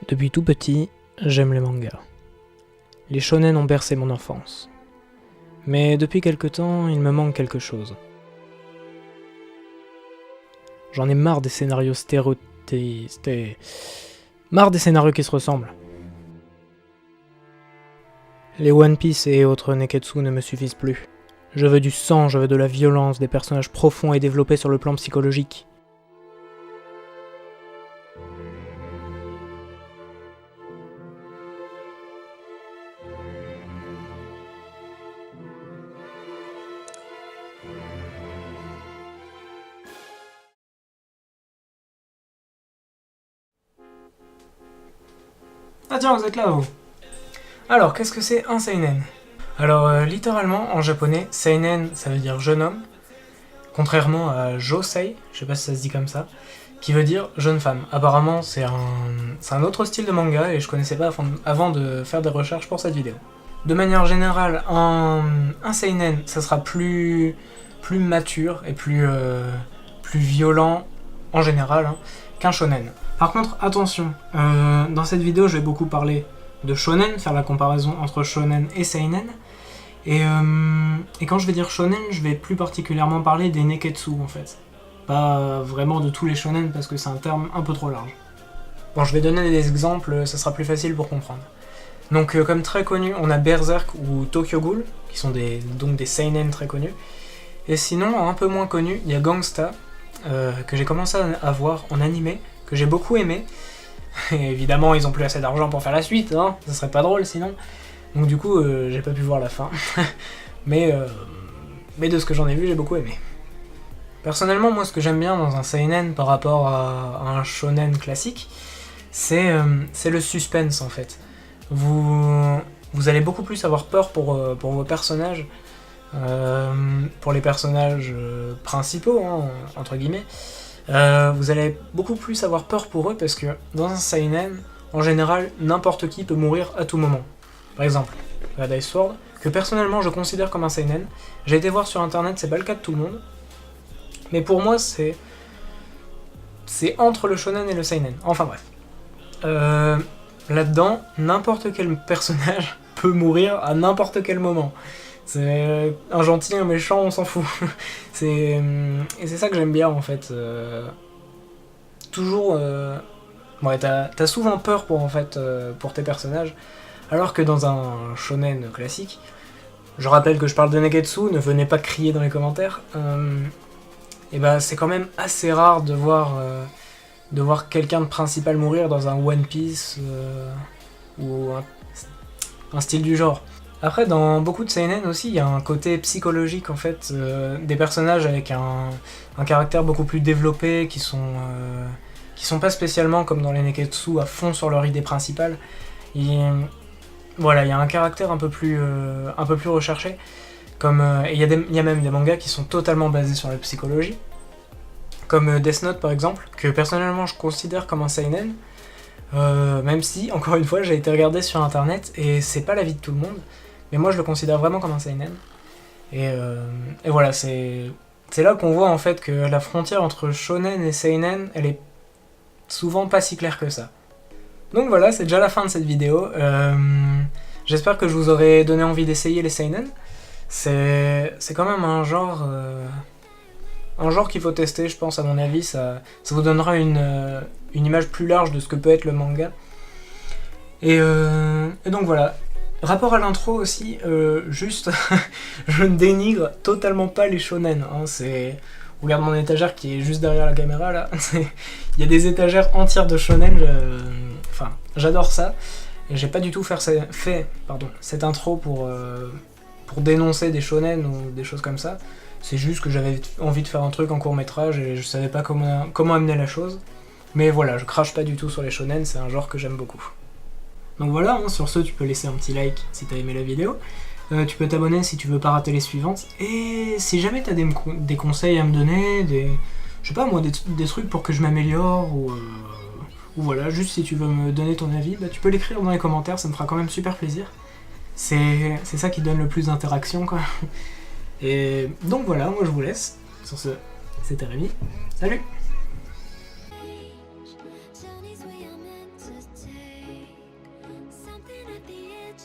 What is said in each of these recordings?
Depuis tout petit, j'aime les mangas. Les shonen ont bercé mon enfance. Mais depuis quelque temps, il me manque quelque chose. J'en ai marre des scénarios marre des scénarios qui se ressemblent. Les One Piece et autres Neketsu ne me suffisent plus. Je veux du sang, je veux de la violence, des personnages profonds et développés sur le plan psychologique. Ah tiens, vous êtes là, vous. Alors, qu'est-ce que c'est un seinen? Alors, littéralement, en japonais, seinen, ça veut dire jeune homme, contrairement à josei, je sais pas si ça se dit comme ça, qui veut dire jeune femme. Apparemment, c'est un autre style de manga et je connaissais pas avant de faire des recherches pour cette vidéo. De manière générale, un seinen, ça sera plus mature et plus violent en général qu'un shonen. Par contre, attention, dans cette vidéo, je vais beaucoup parler de shonen, faire la comparaison entre shonen et seinen. Et quand je vais dire shonen, je vais plus particulièrement parler des neketsu en fait. Pas vraiment de tous les shonen parce que c'est un terme un peu trop large. Bon, je vais donner des exemples, ça sera plus facile pour comprendre. Donc comme très connu, on a Berserk ou Tokyo Ghoul, qui sont donc des seinen très connus. Et sinon, un peu moins connu, il y a Gangsta, que j'ai commencé à voir en animé, que j'ai beaucoup aimé. Et évidemment, ils ont plus assez d'argent pour faire la suite, hein, ça serait pas drôle sinon. Donc du coup, j'ai pas pu voir la fin. mais de ce que j'en ai vu, j'ai beaucoup aimé. Personnellement, moi, ce que j'aime bien dans un seinen par rapport à un shonen classique, c'est le suspense en fait. Vous allez beaucoup plus avoir peur pour vos personnages, pour les personnages principaux, entre guillemets. Vous allez beaucoup plus avoir peur pour eux parce que dans un seinen, en général, n'importe qui peut mourir à tout moment. Par exemple, Red Ice Sword, que personnellement je considère comme un seinen. J'ai été voir sur internet, c'est pas le cas de tout le monde. Mais pour moi, c'est entre le shonen et le seinen. Enfin bref. Là-dedans, n'importe quel personnage peut mourir à n'importe quel moment. C'est un gentil, un méchant, on s'en fout. Et c'est ça que j'aime bien en fait. Toujours... Ouais, t'as souvent peur pour tes personnages, alors que dans un shonen classique, je rappelle que je parle de Neketsu, ne venez pas crier dans les commentaires, et bah c'est quand même assez rare de voir quelqu'un de principal mourir dans un One Piece ou un style du genre. Après, dans beaucoup de seinen aussi, il y a un côté psychologique en fait, des personnages avec un caractère beaucoup plus développé, qui sont pas spécialement comme dans les Neketsu à fond sur leur idée principale. Voilà, il y a un caractère un peu plus recherché. Et il y a même des mangas qui sont totalement basés sur la psychologie. Comme Death Note par exemple, que personnellement je considère comme un seinen. Même si, encore une fois, j'ai été regarder sur internet et c'est pas l'avis de tout le monde. Mais moi je le considère vraiment comme un seinen. Et voilà, c'est là qu'on voit en fait que la frontière entre shonen et seinen, elle est souvent pas si claire que ça. Donc voilà, c'est déjà la fin de cette vidéo. J'espère que je vous aurai donné envie d'essayer les seinen. C'est quand même un genre qu'il faut tester, je pense, à mon avis. Ça vous donnera une image plus large de ce que peut être le manga. Et donc voilà. Rapport à l'intro aussi, juste, je ne dénigre totalement pas les shonen. Regarde mon étagère qui est juste derrière la caméra là. Il y a des étagères entières de shonen. Enfin, j'adore ça. Et j'ai pas du tout fait cette intro pour dénoncer des shonen ou des choses comme ça. C'est juste que j'avais envie de faire un truc en court-métrage et je savais pas comment amener la chose. Mais voilà, je crache pas du tout sur les shonen, c'est un genre que j'aime beaucoup. Donc voilà, sur ce, tu peux laisser un petit like si t'as aimé la vidéo. Tu peux t'abonner si tu veux pas rater les suivantes. Et si jamais t'as des conseils à me donner, je sais pas moi, des trucs pour que je m'améliore, ou voilà, juste si tu veux me donner ton avis, bah, tu peux l'écrire dans les commentaires, ça me fera quand même super plaisir. C'est ça qui donne le plus d'interaction, quoi. Et donc voilà, moi je vous laisse. Sur ce, c'était Rémi. Salut!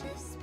Just